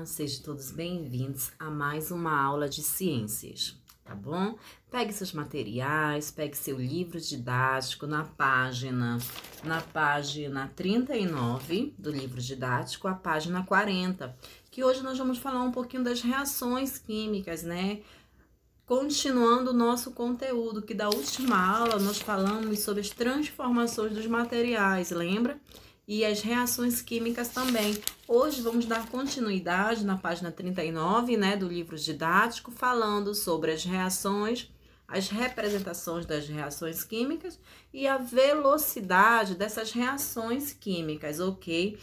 Olá, sejam todos bem-vindos a mais uma aula de ciências, tá bom? Pegue seus materiais, pegue seu livro didático na página 39 do livro didático, a página 40, que hoje nós vamos falar um pouquinho das reações químicas, né? Continuando o nosso conteúdo, que da última aula nós falamos sobre as transformações dos materiais, lembra? E as reações químicas também. Hoje vamos dar continuidade na página 39, né, do livro didático, falando sobre as reações, as representações das reações químicas e a velocidade dessas reações químicas, ok?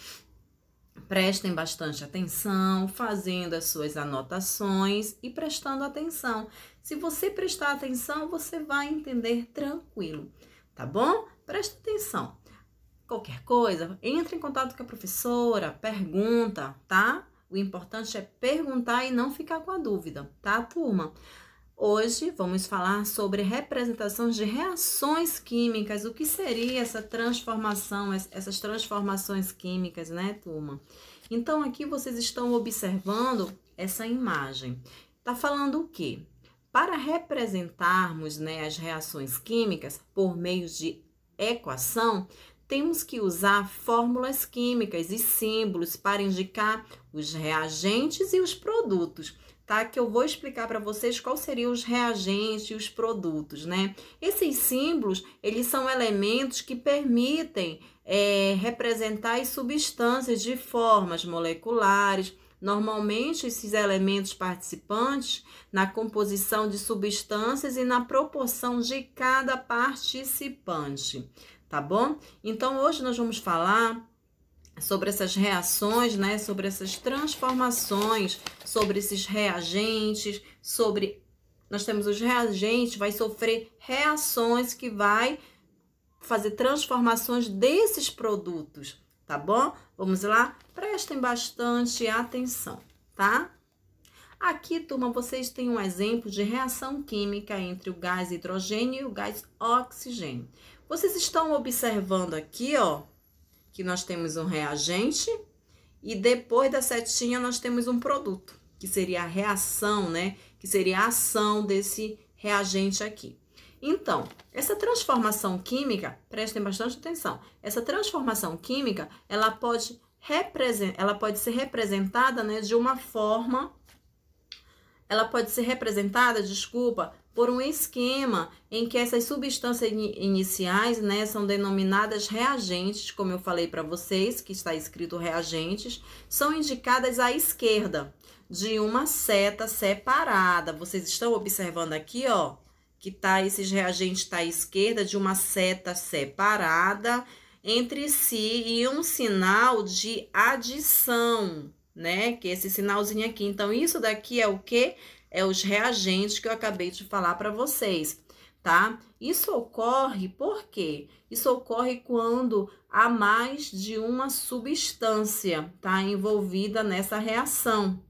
Prestem bastante atenção, fazendo as suas anotações e prestando atenção. Se você prestar atenção, você vai entender tranquilo, tá bom? Presta atenção. Qualquer coisa, entre em contato com a professora, pergunta, tá? O importante é perguntar e não ficar com a dúvida, tá, turma? Hoje vamos falar sobre representações de reações químicas. O que seria essa transformação, essas transformações químicas, né, turma? Então, aqui vocês estão observando essa imagem. Tá falando o quê? Para representarmos, né, as reações químicas por meio de equação, temos que usar fórmulas químicas e símbolos para indicar os reagentes e os produtos, tá? Que eu vou explicar para vocês quais seriam os reagentes e os produtos, né? Esses símbolos, eles são elementos que permitem representar as substâncias de formas moleculares. Normalmente, esses elementos participantes na composição de substâncias e na proporção de cada participante. Tá bom? Então, hoje nós vamos falar sobre essas reações, né? Sobre essas transformações, sobre esses reagentes, nós temos os reagentes, vai sofrer reações que vai fazer transformações desses produtos, tá bom? Vamos lá? Prestem bastante atenção, tá? Aqui, turma, vocês têm um exemplo de reação química entre o gás hidrogênio e o gás oxigênio. Vocês estão observando aqui, ó, que nós temos um reagente e depois da setinha nós temos um produto, que seria a reação, né? Que seria a ação desse reagente aqui. Então, essa transformação química, prestem bastante atenção, essa transformação química, ela pode ser representada, né, de uma forma, por um esquema em que essas substâncias iniciais, né, são denominadas reagentes, como eu falei para vocês, que está escrito reagentes, são indicadas à esquerda de uma seta separada. Vocês estão observando aqui, ó, que esses reagentes tá à esquerda de uma seta separada entre si e um sinal de adição, né, que é esse sinalzinho aqui. Então, isso daqui é o quê? É os reagentes que eu acabei de falar para vocês, tá? Isso ocorre por quê? Isso ocorre quando há mais de uma substância, tá, envolvida nessa reação,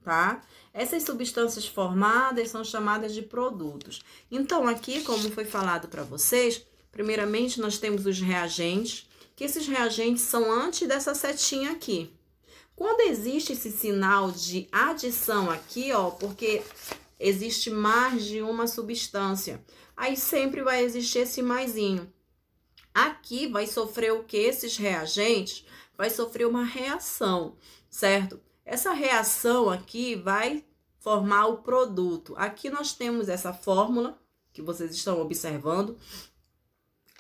tá? Essas substâncias formadas são chamadas de produtos. Então, aqui, como foi falado para vocês, primeiramente nós temos os reagentes, que esses reagentes são antes dessa setinha aqui. Quando existe esse sinal de adição aqui, ó, porque existe mais de uma substância, aí sempre vai existir esse maisinho. Aqui vai sofrer o que? Esses reagentes vai sofrer uma reação, certo? Essa reação aqui vai formar o produto. Aqui nós temos essa fórmula que vocês estão observando,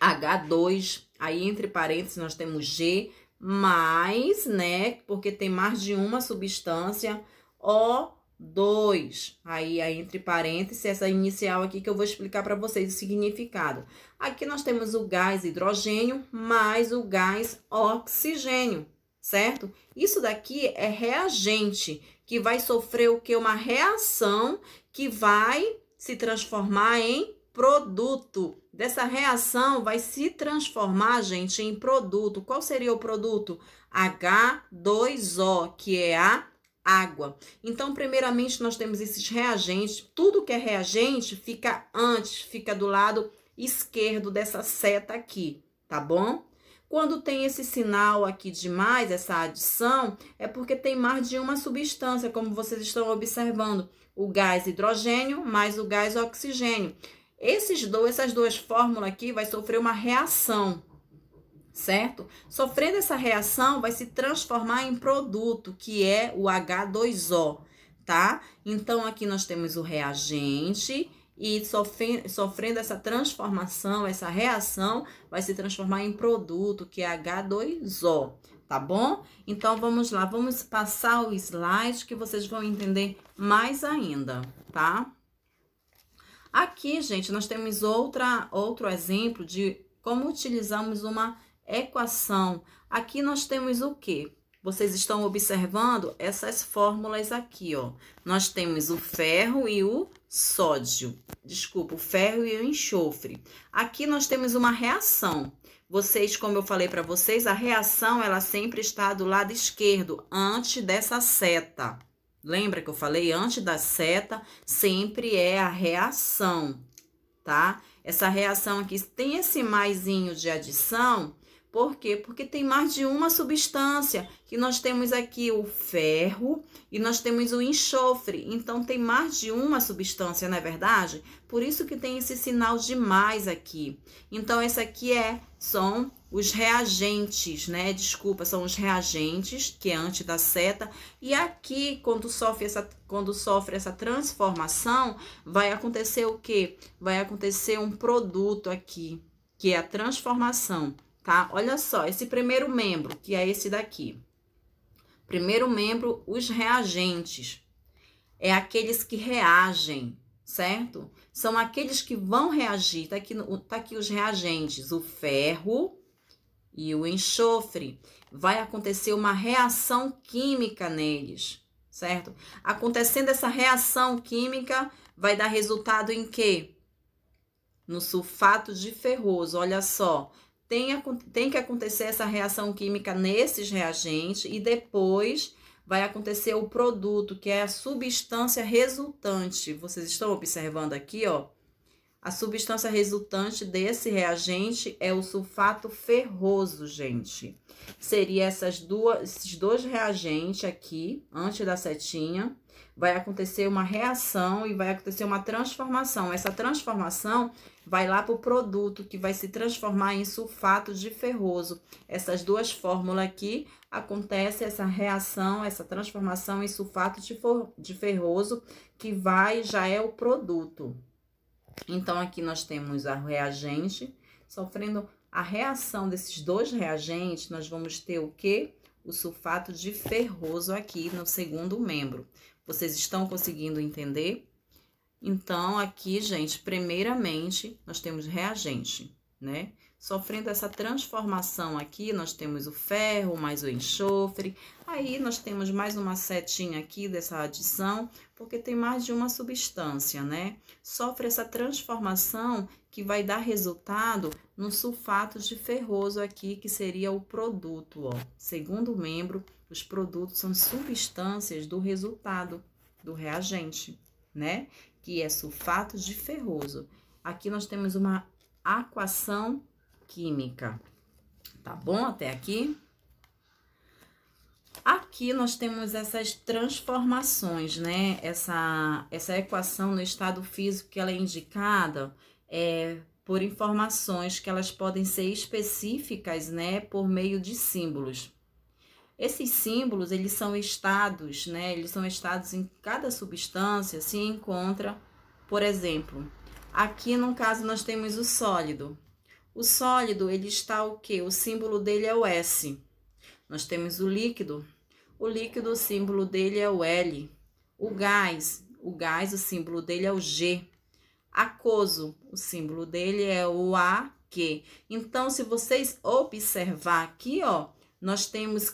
H2, aí entre parênteses nós temos G, mais, né, porque tem mais de uma substância, O2. Aí entre parênteses, essa inicial aqui que eu vou explicar para vocês o significado. Aqui nós temos o gás hidrogênio mais o gás oxigênio, certo? Isso daqui é reagente, que vai sofrer o que? Uma reação que vai se transformar em produto. Dessa reação vai se transformar, gente, em produto. Qual seria o produto? H2O, que é a água. Então, primeiramente, nós temos esses reagentes. Tudo que é reagente fica antes, fica do lado esquerdo dessa seta aqui, tá bom? Quando tem esse sinal aqui de mais, essa adição, é porque tem mais de uma substância, como vocês estão observando. O gás hidrogênio mais o gás oxigênio. Essas duas fórmulas aqui vai sofrer uma reação, certo? Sofrendo essa reação, vai se transformar em produto, que é o H2O, tá? Então, aqui nós temos o reagente e sofrendo essa transformação, essa reação, vai se transformar em produto, que é H2O, tá bom? Então, vamos lá, vamos passar o slide que vocês vão entender mais ainda, tá? Aqui, gente, nós temos outro exemplo de como utilizamos uma equação. Aqui nós temos o quê? Vocês estão observando essas fórmulas aqui, ó. Nós temos o ferro e o sódio. Desculpa, o ferro e o enxofre. Aqui nós temos uma reação. Vocês, como eu falei para vocês, a reação, ela sempre está do lado esquerdo, antes dessa seta. Lembra que eu falei? Antes da seta, sempre é a reação, tá? Essa reação aqui tem esse maisinho de adição. Por quê? Porque tem mais de uma substância, que nós temos aqui o ferro e nós temos o enxofre. Então, tem mais de uma substância, não é verdade? Por isso que tem esse sinal de mais aqui. Então, esse aqui são os reagentes, né? Desculpa, são os reagentes, que é antes da seta. E aqui, quando sofre essa transformação, vai acontecer o quê? Vai acontecer um produto aqui, que é a transformação. Tá? Olha só, esse primeiro membro, que é esse daqui. Primeiro membro, os reagentes. É aqueles que reagem, certo? São aqueles que vão reagir. Tá aqui os reagentes, o ferro e o enxofre. Vai acontecer uma reação química neles, certo? Acontecendo essa reação química, vai dar resultado em quê? No sulfato de ferroso, olha só. Tem que acontecer essa reação química nesses reagentes e depois vai acontecer o produto, que é a substância resultante. Vocês estão observando aqui, ó. A substância resultante desse reagente é o sulfato ferroso, gente. Seria esses dois reagentes aqui, antes da setinha. Vai acontecer uma reação e vai acontecer uma transformação. Essa transformação vai lá para o produto, que vai se transformar em sulfato de ferroso. Essas duas fórmulas aqui, acontece essa reação, essa transformação em sulfato de ferroso, que já é o produto. Então, aqui nós temos a reagente, sofrendo a reação desses dois reagentes, nós vamos ter o quê? O sulfato de ferroso aqui no segundo membro. Vocês estão conseguindo entender? Então, aqui, gente, primeiramente, nós temos reagente, né? Sofrendo essa transformação aqui, nós temos o ferro mais o enxofre. Aí, nós temos mais uma setinha aqui dessa adição, porque tem mais de uma substância, né? Sofre essa transformação que vai dar resultado no sulfato de ferroso aqui, que seria o produto, ó. Segundo membro, os produtos são substâncias do resultado do reagente, né? Que é sulfato de ferroso. Aqui nós temos uma equação química. Tá bom até aqui? Aqui nós temos essas transformações, né? Essa equação no estado físico que ela é indicada por informações que elas podem ser específicas, né? Por meio de símbolos. Esses símbolos, eles são estados, né? Eles são estados em cada substância se encontra, por exemplo, aqui no caso nós temos o sólido. O sólido, ele está o quê? O símbolo dele é o S. Nós temos o líquido, o símbolo dele é o L. O gás, o símbolo dele é o G. Aquoso, o símbolo dele é o AQ. Então, se vocês observar aqui, ó, nós temos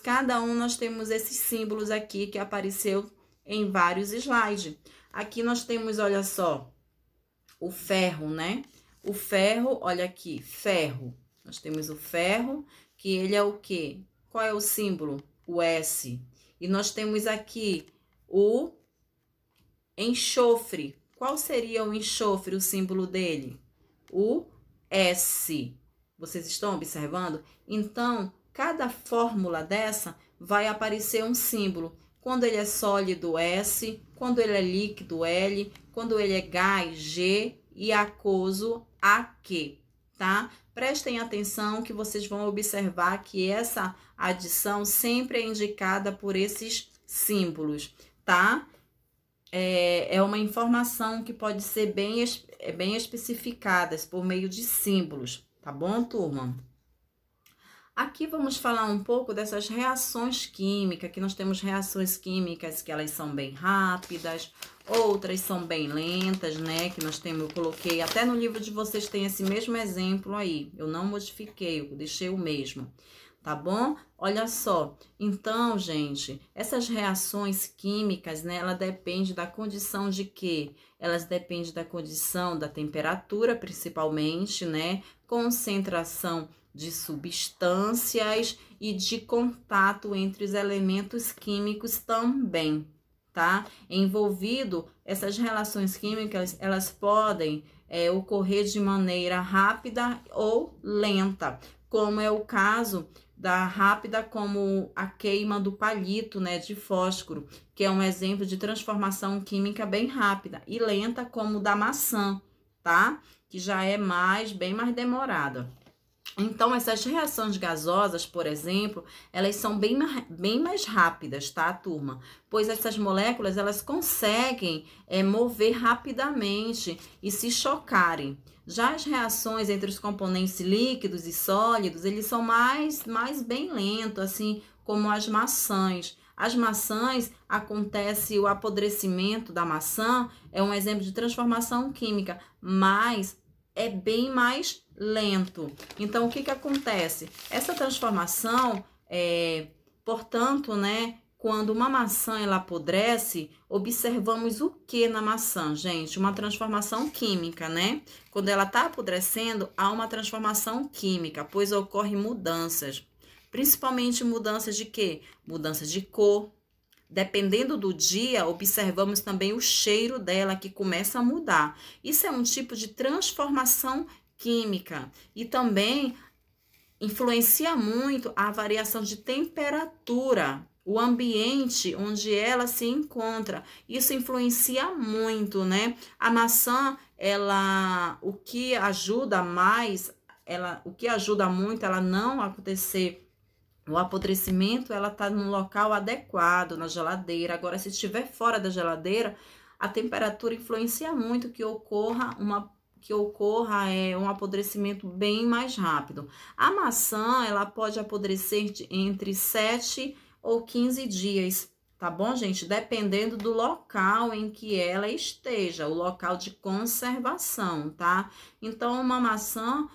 esses símbolos aqui que apareceu em vários slides. Aqui nós temos, olha só, o ferro, né? O ferro, olha aqui, ferro. Nós temos o ferro, que ele é o quê? Qual é o símbolo? O S. E nós temos aqui o enxofre. Qual seria o enxofre, o símbolo dele? O S. Vocês estão observando? Então, cada fórmula dessa vai aparecer um símbolo. Quando ele é sólido, S. Quando ele é líquido, L. Quando ele é gás, G. E aquoso, AQ, tá? Prestem atenção que vocês vão observar que essa adição sempre é indicada por esses símbolos, tá? É uma informação que pode ser bem especificada por meio de símbolos, tá bom, turma? Aqui vamos falar um pouco dessas reações químicas, que nós temos reações químicas que elas são bem rápidas, outras são bem lentas, né? Que eu coloquei, até no livro de vocês tem esse mesmo exemplo aí. Eu não modifiquei, eu deixei o mesmo, tá bom? Olha só, então, gente, essas reações químicas, né? Ela depende da condição de quê? Elas dependem da condição da temperatura, principalmente, né? Concentração de substâncias e de contato entre os elementos químicos também, tá? Envolvido, essas relações químicas, elas podem ocorrer de maneira rápida ou lenta, como é o caso da rápida, como a queima do palito, né, de fósforo, que é um exemplo de transformação química bem rápida, e lenta, como o da maçã, tá? Que já é bem mais demorada. Então, essas reações gasosas, por exemplo, elas são bem mais rápidas, tá, turma? Pois essas moléculas, elas conseguem mover rapidamente e se chocarem. Já as reações entre os componentes líquidos e sólidos, eles são mais bem lentos, assim como as maçãs. As maçãs, acontece o apodrecimento da maçã, é um exemplo de transformação química, mas é bem mais lento. Então, o que que acontece? Essa transformação, portanto, né, quando uma maçã ela apodrece, observamos o que na maçã, gente? Uma transformação química, né? Quando ela está apodrecendo, há uma transformação química, pois ocorrem mudanças. Principalmente mudanças de quê? Mudanças de cor. Dependendo do dia, observamos também o cheiro dela, que começa a mudar. Isso é um tipo de transformação química. E também influencia muito a variação de temperatura, o ambiente onde ela se encontra. Isso influencia muito, né? A maçã, o que ajuda muito ela não acontecer o apodrecimento, ela tá no local adequado, na geladeira. Agora, se estiver fora da geladeira, a temperatura influencia muito que ocorra um apodrecimento bem mais rápido. A maçã, ela pode apodrecer entre 7 ou 15 dias, tá bom, gente? Dependendo do local em que ela esteja, o local de conservação, tá? Então, uma maçã,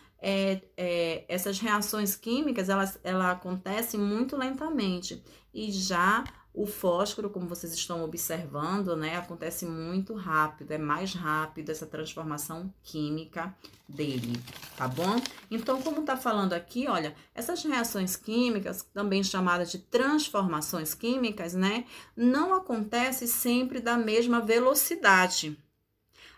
essas reações químicas, ela acontecem muito lentamente. E já o fósforo, como vocês estão observando, né, acontece muito rápido, é mais rápido essa transformação química dele, tá bom? Então, como tá falando aqui, olha, essas reações químicas, também chamadas de transformações químicas, né, não acontecem sempre da mesma velocidade.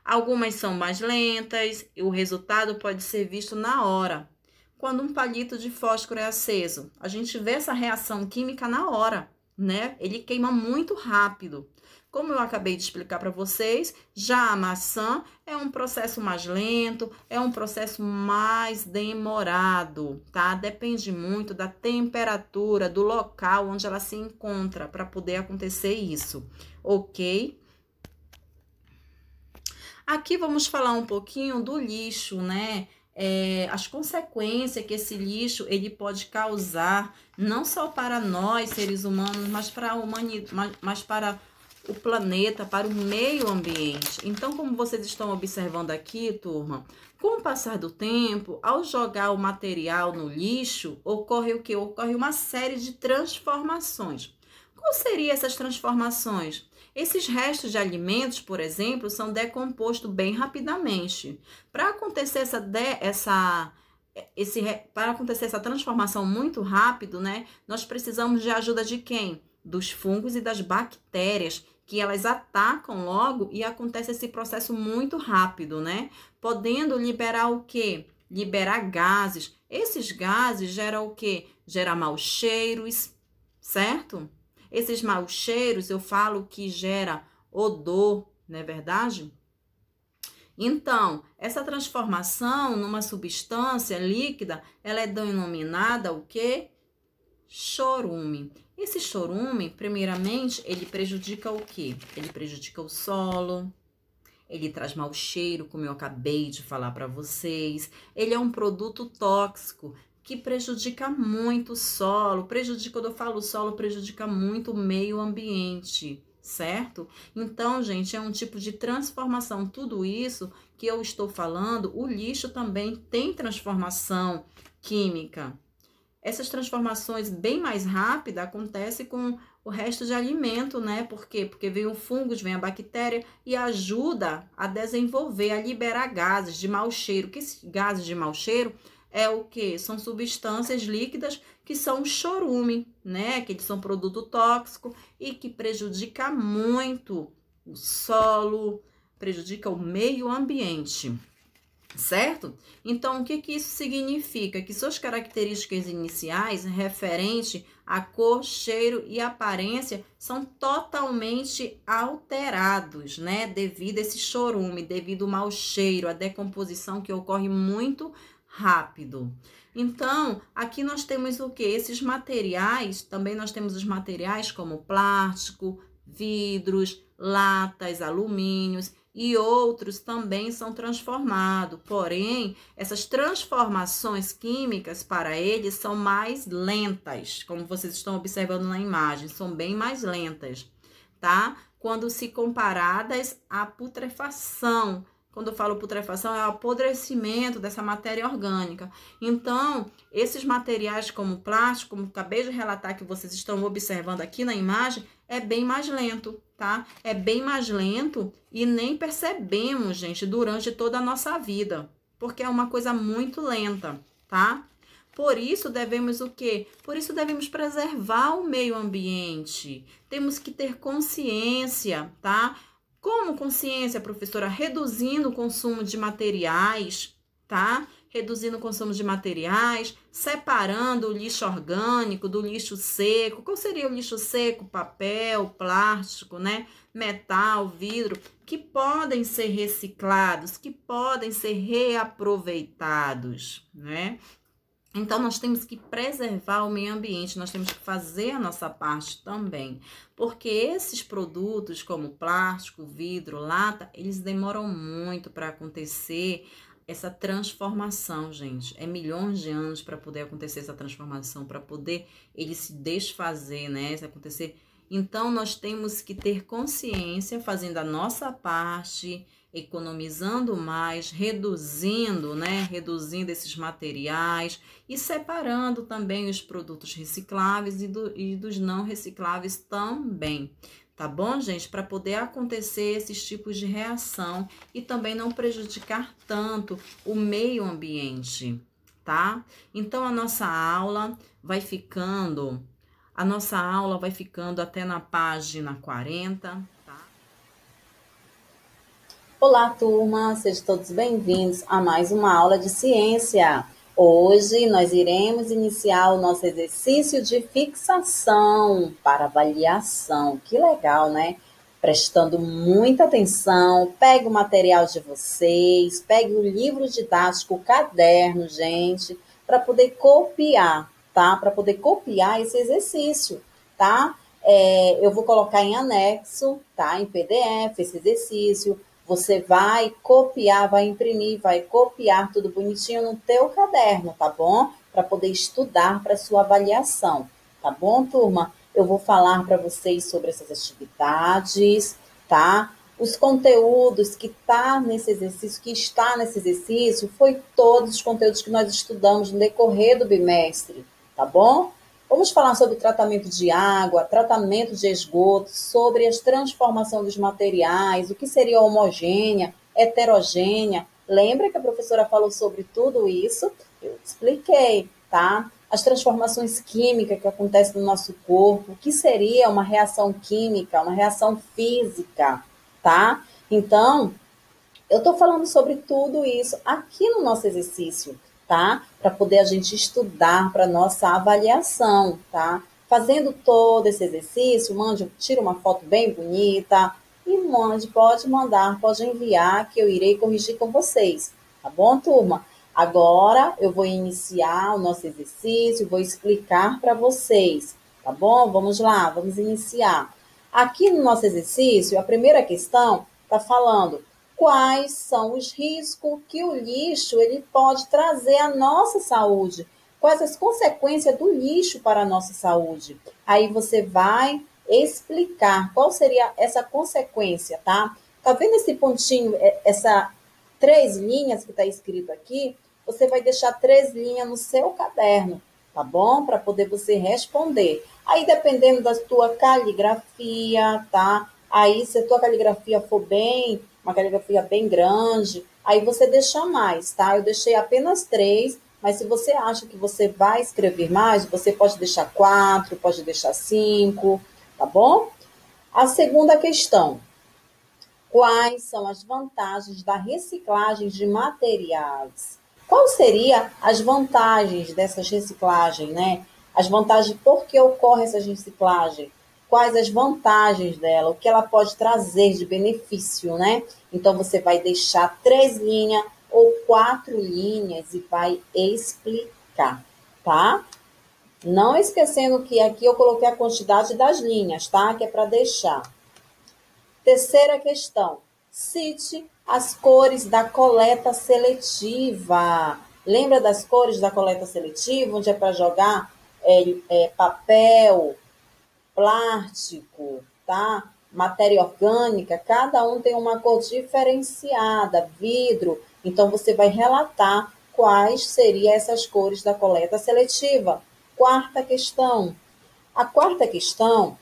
Algumas são mais lentas e o resultado pode ser visto na hora. Quando um palito de fósforo é aceso, a gente vê essa reação química na hora, né? Ele queima muito rápido. Como eu acabei de explicar para vocês, já a maçã é um processo mais lento, é um processo mais demorado, tá? Depende muito da temperatura, do local onde ela se encontra para poder acontecer isso, ok? Aqui vamos falar um pouquinho do lixo, né? As consequências que esse lixo ele pode causar, não só para nós, seres humanos, mas para o planeta, para o meio ambiente. Então, como vocês estão observando aqui, turma, com o passar do tempo, ao jogar o material no lixo, ocorre o quê? Ocorre uma série de transformações. Qual seriam essas transformações? Esses restos de alimentos, por exemplo, são decompostos bem rapidamente. Para acontecer essa transformação muito rápido, né, nós precisamos de ajuda de quem? Dos fungos e das bactérias, que elas atacam logo e acontece esse processo muito rápido, né? Podendo liberar o quê? Liberar gases Esses gases geram o quê? Gera maus cheiros, certo? Esses maus cheiros, eu falo que gera odor, não é verdade? Então, essa transformação numa substância líquida, ela é denominada o quê? Chorume. Esse chorume, primeiramente, ele prejudica o quê? Ele prejudica o solo, ele traz mau cheiro, como eu acabei de falar para vocês. Ele é um produto tóxico que prejudica muito o solo. Quando eu falo solo, prejudica muito o meio ambiente, certo? Então, gente, é um tipo de transformação. Tudo isso que eu estou falando, o lixo também tem transformação química. Essas transformações bem mais rápidas acontecem com o resto de alimento, né? Por quê? Porque vem o fungo, vem a bactéria e ajuda a desenvolver, a liberar gases de mau cheiro. Que esses gases de mau cheiro é o quê? São substâncias líquidas que são chorume, né? Que eles são produto tóxico e que prejudica muito o solo, prejudica o meio ambiente. Certo? Então, o que isso significa? Que suas características iniciais, referente a cor, cheiro e aparência, são totalmente alterados, né? Devido a esse chorume, devido ao mau cheiro, a decomposição que ocorre muito rápido. Então, aqui nós temos o que? Esses materiais, também nós temos os materiais como plástico, vidros, latas, alumínios, e outros também são transformados. Porém, essas transformações químicas para eles são mais lentas, como vocês estão observando na imagem, são bem mais lentas, tá? Quando se comparadas à putrefação. Quando eu falo putrefação, é o apodrecimento dessa matéria orgânica. Então, esses materiais como plástico, como acabei de relatar que vocês estão observando aqui na imagem, é bem mais lento, tá? É bem mais lento e nem percebemos, gente, durante toda a nossa vida, porque é uma coisa muito lenta, tá? Por isso devemos o quê? Por isso devemos preservar o meio ambiente. Temos que ter consciência, tá? Como consciência, professora? Reduzindo o consumo de materiais, tá? Reduzindo o consumo de materiais, separando o lixo orgânico do lixo seco. Qual seria o lixo seco? Papel, plástico, né? Metal, vidro, que podem ser reciclados, que podem ser reaproveitados, né? Então, nós temos que preservar o meio ambiente, nós temos que fazer a nossa parte também. Porque esses produtos, como plástico, vidro, lata, eles demoram muito para acontecer essa transformação, gente. É milhões de anos para poder acontecer essa transformação, para poder ele se desfazer, né? Isso acontecer. Então, nós temos que ter consciência, fazendo a nossa parte, economizando mais, reduzindo, né? Reduzindo esses materiais e separando também os produtos recicláveis e dos não recicláveis também. Tá bom, gente? Para poder acontecer esses tipos de reação e também não prejudicar tanto o meio ambiente, tá? Então, a nossa aula vai ficando até na página 40, tá? Olá, turma, sejam todos bem-vindos a mais uma aula de ciência. Hoje nós iremos iniciar o nosso exercício de fixação para avaliação. Que legal, né? Prestando muita atenção, pegue o material de vocês, pegue o livro didático, o caderno, gente, para poder copiar, tá? Para poder copiar esse exercício, tá? Eu vou colocar em anexo, tá? Em PDF, esse exercício. Você vai copiar, vai imprimir, vai copiar tudo bonitinho no teu caderno, tá bom? Para poder estudar para sua avaliação, tá bom, turma? Eu vou falar para vocês sobre essas atividades, tá? Os conteúdos que está nesse exercício, foi todos os conteúdos que nós estudamos no decorrer do bimestre, tá bom? Vamos falar sobre tratamento de água, tratamento de esgoto, sobre as transformações dos materiais, o que seria homogênea, heterogênea. Lembra que a professora falou sobre tudo isso? Eu expliquei, tá? As transformações químicas que acontecem no nosso corpo, o que seria uma reação química, uma reação física, tá? Então, eu estou falando sobre tudo isso aqui no nosso exercício, tá? Para poder a gente estudar para nossa avaliação, tá? Fazendo todo esse exercício, tira uma foto bem bonita e pode mandar, pode enviar, que eu irei corrigir com vocês, tá bom, turma? Agora eu vou iniciar o nosso exercício, vou explicar para vocês, tá bom? Vamos lá, vamos iniciar. Aqui no nosso exercício, a primeira questão está falando quais são os riscos que o lixo ele pode trazer à nossa saúde. Quais as consequências do lixo para a nossa saúde? Aí você vai explicar qual seria essa consequência, tá? Tá vendo esse pontinho, essa 3 linhas que está escrito aqui? Você vai deixar 3 linhas no seu caderno, tá bom? Para poder você responder. Aí, dependendo da tua caligrafia, tá? Aí, se a tua caligrafia for uma caligrafia bem grande, aí você deixa mais, tá? Eu deixei apenas 3, mas se você acha que você vai escrever mais, você pode deixar 4, pode deixar 5, tá bom? A segunda questão. Quais são as vantagens da reciclagem de materiais? Qual seria as vantagens dessas reciclagens, né? As vantagens, por que ocorre essa reciclagem? Quais as vantagens dela? O que ela pode trazer de benefício, né? Então, você vai deixar 3 linhas ou 4 linhas e vai explicar, tá? Não esquecendo que aqui eu coloquei a quantidade das linhas, tá? Que é para deixar. Terceira questão. Cite as cores da coleta seletiva. Lembra das cores da coleta seletiva, onde é para jogar papel, plástico, tá? Matéria orgânica, cada um tem uma cor diferenciada, vidro. Então, você vai relatar quais seriam essas cores da coleta seletiva. Quarta questão. A quarta questão,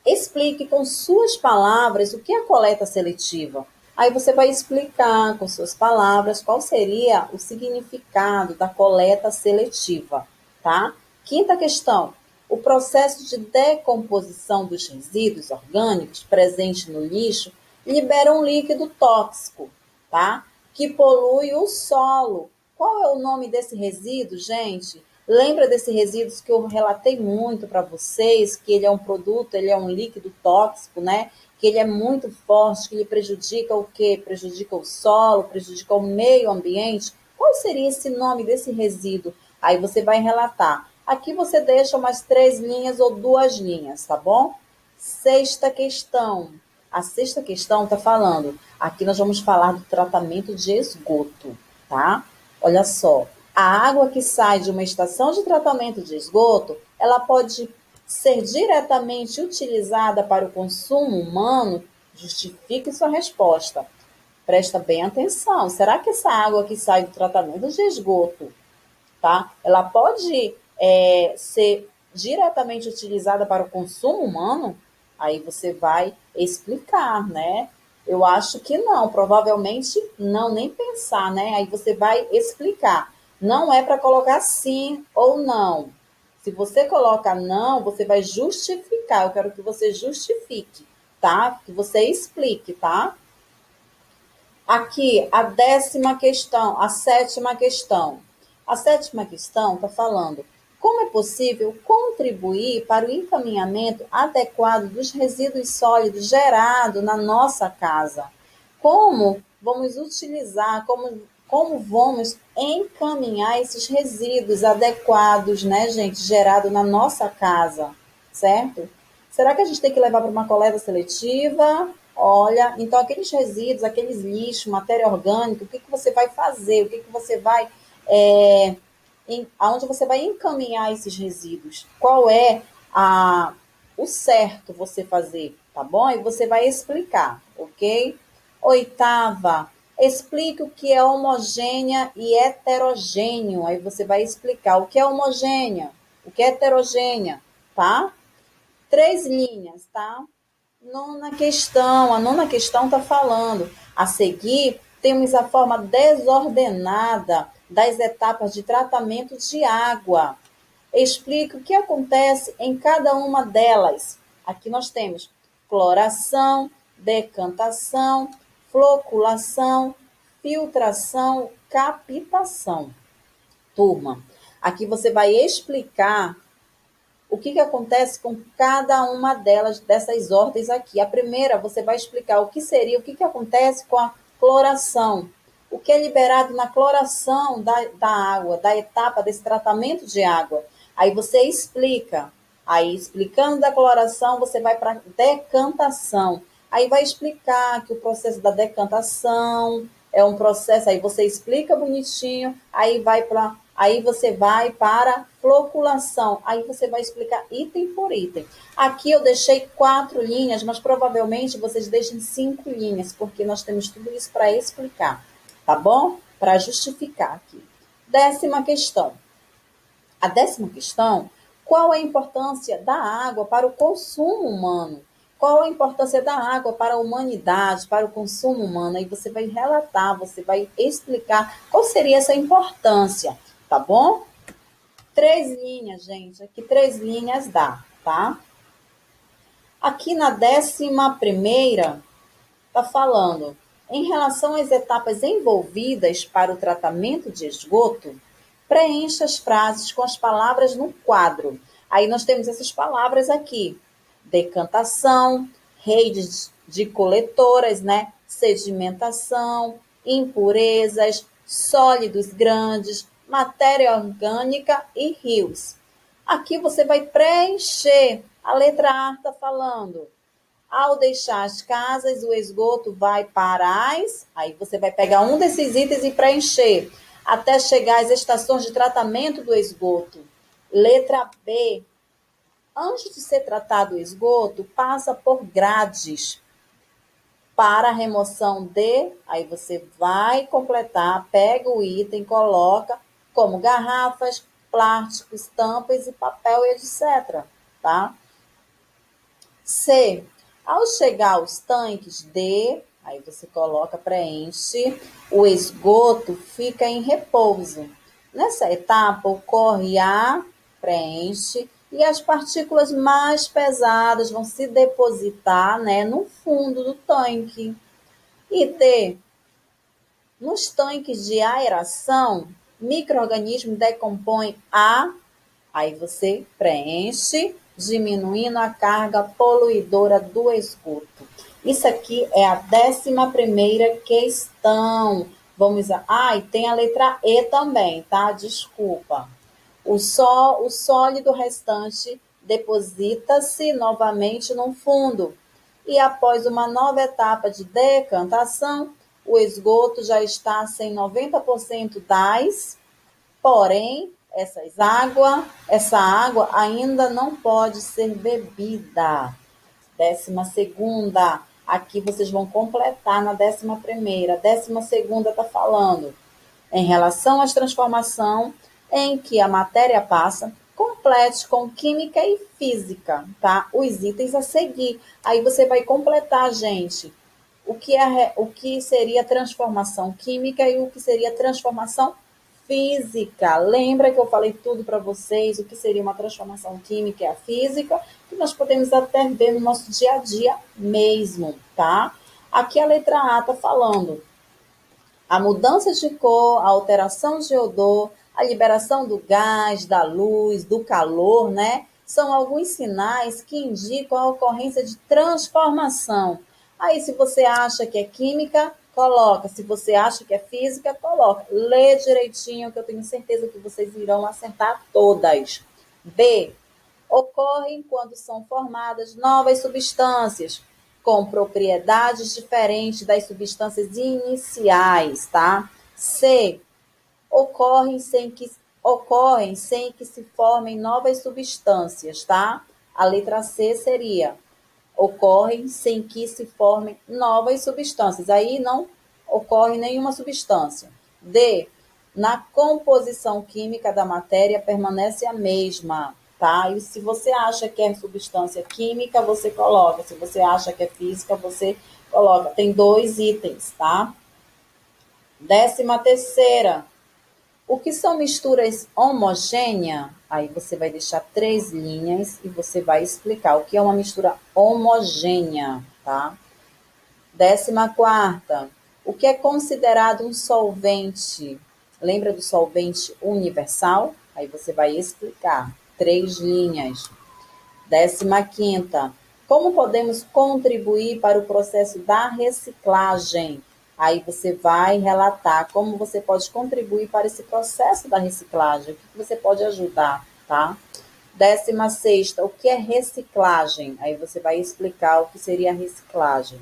explique com suas palavras o que é a coleta seletiva. Aí você vai explicar com suas palavras qual seria o significado da coleta seletiva, tá? Quinta questão. O processo de decomposição dos resíduos orgânicos presentes no lixo libera um líquido tóxico, tá? Que polui o solo. Qual é o nome desse resíduo, gente? Lembra desse resíduo que eu relatei muito para vocês, que ele é um produto, ele é um líquido tóxico, né? Que ele é muito forte, que ele prejudica o quê? Prejudica o solo, prejudica o meio ambiente. Qual seria esse nome desse resíduo? Aí você vai relatar. Aqui você deixa umas 3 linhas ou 2 linhas, tá bom? Sexta questão. A sexta questão está falando, aqui nós vamos falar do tratamento de esgoto, tá? Olha só. A água que sai de uma estação de tratamento de esgoto, ela pode ser diretamente utilizada para o consumo humano? Justifique sua resposta. Presta bem atenção. Será que essa água que sai do tratamento de esgoto, tá? Ela pode ser diretamente utilizada para o consumo humano? Aí você vai explicar, né? Eu acho que não, provavelmente não, nem pensar, né? Aí você vai explicar. Não é para colocar sim ou não. Se você coloca não, você vai justificar. Eu quero que você justifique, tá? Que você explique, tá? Aqui, a 10ª questão, a 7ª questão. A 7ª questão está falando como é possível contribuir para o encaminhamento adequado dos resíduos sólidos gerados na nossa casa. Como vamos utilizar, como vamos encaminhar esses resíduos adequados, né, gente, gerados na nossa casa, certo? Será que a gente tem que levar para uma coleta seletiva? Olha, então aqueles resíduos, aqueles lixos, matéria orgânica, o que você vai fazer? O que você vai, aonde você vai encaminhar esses resíduos? Qual é o certo você fazer, tá bom? E você vai explicar, ok? 8ª, explique o que é homogênea e heterogêneo. Aí você vai explicar o que é homogênea, o que é heterogênea, tá? 3 linhas, tá? A nona questão está falando. A seguir, temos a forma desordenada das etapas de tratamento de água. Explique o que acontece em cada uma delas. Aqui nós temos cloração, decantação, floculação, filtração captação. Turma, aqui você vai explicar o que acontece com cada uma dessas ordens aqui. A primeira, você vai explicar o que acontece com a cloração. O que é liberado na cloração da água, da etapa desse tratamento de água. Aí você explica. Aí, explicando da cloração, você vai para decantação. Aí vai explicar que o processo da decantação é um processo, aí você explica bonitinho, aí você vai para floculação, aí você vai explicar item por item. Aqui eu deixei 4 linhas, mas provavelmente vocês deixem 5 linhas, porque nós temos tudo isso para explicar, tá bom? Para justificar aqui. 10ª questão. A 10ª questão, qual a importância da água para o consumo humano? Qual a importância da água para a humanidade, para o consumo humano? Aí você vai relatar, você vai explicar qual seria essa importância, tá bom? 3 linhas, gente. Aqui 3 linhas dá, tá? Aqui na 11ª, tá falando, em relação às etapas envolvidas para o tratamento de esgoto, preencha as frases com as palavras no quadro. Aí nós temos essas palavras aqui. Decantação, redes de coletoras, né? Sedimentação, impurezas, sólidos grandes, matéria orgânica e rios. Aqui você vai preencher. A letra A está falando. Ao deixar as casas, o esgoto vai para as... Aí você vai pegar um desses itens e preencher. Até chegar às estações de tratamento do esgoto. Letra B. Antes de ser tratado o esgoto, passa por grades para a remoção de... Aí você vai completar, pega o item, coloca como garrafas, plásticos, tampas e papel, etc. Tá? C. Ao chegar aos tanques de... Aí você coloca, preenche, o esgoto fica em repouso. Nessa etapa ocorre a... Preenche, e as partículas mais pesadas vão se depositar, né, no fundo do tanque. E D. Nos tanques de aeração, micro-organismos decompõem a... Aí você preenche, diminuindo a carga poluidora do esgoto. Isso aqui é a 11ª questão. Vamos a... e tem a letra E também, tá? Desculpa. O sólido restante deposita-se novamente no fundo. E após uma nova etapa de decantação, o esgoto já está sem 90% porém, essa água ainda não pode ser bebida. 12ª, aqui vocês vão completar na 11ª. 12ª está falando em relação às transformações em que a matéria passa, complete com química e física, tá? Os itens a seguir. Aí você vai completar, gente, o que seria transformação química e o que seria transformação física. Lembra que eu falei tudo para vocês, o que seria uma transformação química e a física, que nós podemos até ver no nosso dia a dia mesmo, tá? Aqui a letra A está falando a mudança de cor, a alteração de odor, a liberação do gás, da luz, do calor, né? São alguns sinais que indicam a ocorrência de transformação. Aí, se você acha que é química, coloca. Se você acha que é física, coloca. Lê direitinho, que eu tenho certeza que vocês irão acertar todas. B. Ocorrem quando são formadas novas substâncias, com propriedades diferentes das substâncias iniciais, tá? C. Ocorrem sem que se formem novas substâncias, tá? A letra C seria: ocorrem sem que se formem novas substâncias. Aí não ocorre nenhuma substância. D. Na composição química da matéria permanece a mesma, tá? E se você acha que é substância química, você coloca. Se você acha que é física, você coloca. Tem 2 itens, tá? 13ª. O que são misturas homogêneas? Aí você vai deixar 3 linhas e você vai explicar o que é uma mistura homogênea, tá? 14ª. O que é considerado um solvente? Lembra do solvente universal? Aí você vai explicar. 3 linhas. 15ª. Como podemos contribuir para o processo da reciclagem? Aí você vai relatar como você pode contribuir para esse processo da reciclagem, o que você pode ajudar, tá? 16ª, o que é reciclagem? Aí você vai explicar o que seria a reciclagem.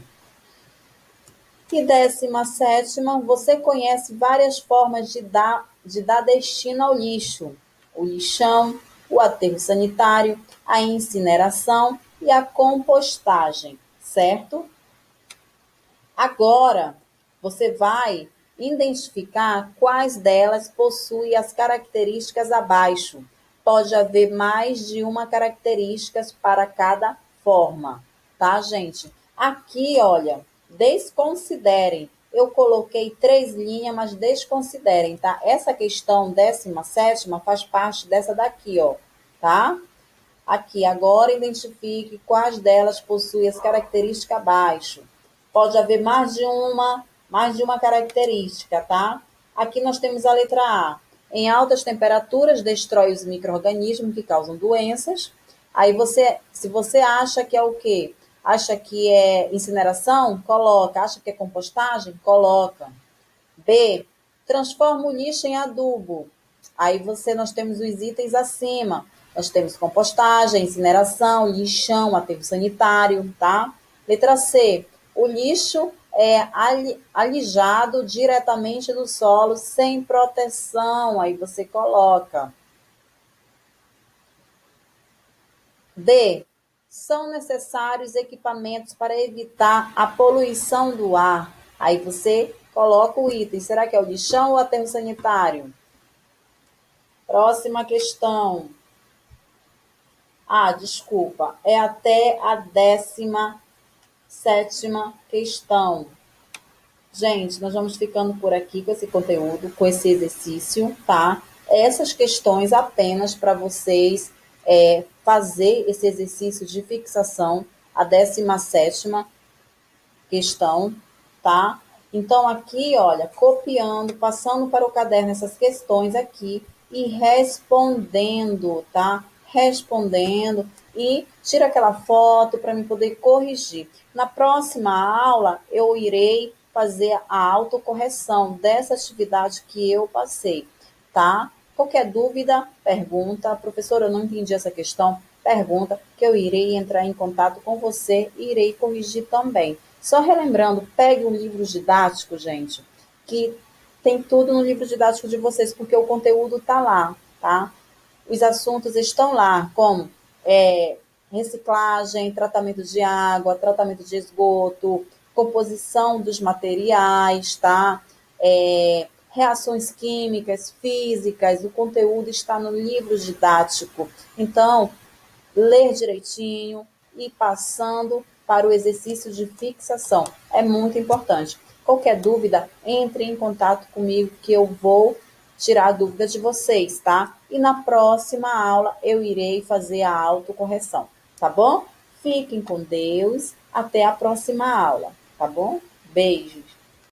E 17ª, você conhece várias formas de dar destino ao lixo. O lixão, o aterro sanitário, a incineração e a compostagem, certo? Agora, você vai identificar quais delas possuem as características abaixo. Pode haver mais de uma característica para cada forma, tá, gente? Aqui, olha, desconsiderem. Eu coloquei 3 linhas, mas desconsiderem, tá? Essa questão 17ª faz parte dessa daqui, ó, tá? Aqui, agora identifique quais delas possuem as características abaixo. Pode haver mais de uma característica, tá? Aqui nós temos a letra A. Em altas temperaturas, destrói os micro-organismos que causam doenças. Aí se você acha que é o quê? Acha que é incineração? Coloca. Acha que é compostagem? Coloca. B. Transforma o lixo em adubo. Aí nós temos os itens acima. Nós temos compostagem, incineração, lixão, aterro sanitário, tá? Letra C. O lixo é alijado diretamente do solo sem proteção. Aí você coloca. D. São necessários equipamentos para evitar a poluição do ar. Aí você coloca o item. Será que é o lixão ou o aterro sanitário? Próxima questão. Desculpa. É até a 17ª questão. Gente, nós vamos ficando por aqui com esse conteúdo, com esse exercício, tá? Essas questões apenas para vocês fazer esse exercício de fixação, a 17ª questão, tá? Então, aqui, olha, copiando, passando para o caderno essas questões aqui e respondendo, tá? Respondendo e tira aquela foto para me poder corrigir. Na próxima aula, eu irei fazer a autocorreção dessa atividade que eu passei, tá? Qualquer dúvida, pergunta. Professora, eu não entendi essa questão. Pergunta que eu irei entrar em contato com você e irei corrigir também. Só relembrando, pegue o livro didático, gente, que tem tudo no livro didático de vocês, porque o conteúdo está lá, tá? Os assuntos estão lá, como reciclagem, tratamento de água, tratamento de esgoto, composição dos materiais, tá? Reações químicas, físicas, o conteúdo está no livro didático. Então, ler direitinho e passando para o exercício de fixação. É muito importante. Qualquer dúvida, entre em contato comigo que eu vou tirar a dúvida de vocês, tá? E na próxima aula eu irei fazer a autocorreção, tá bom? Fiquem com Deus. Até a próxima aula, tá bom? Beijo.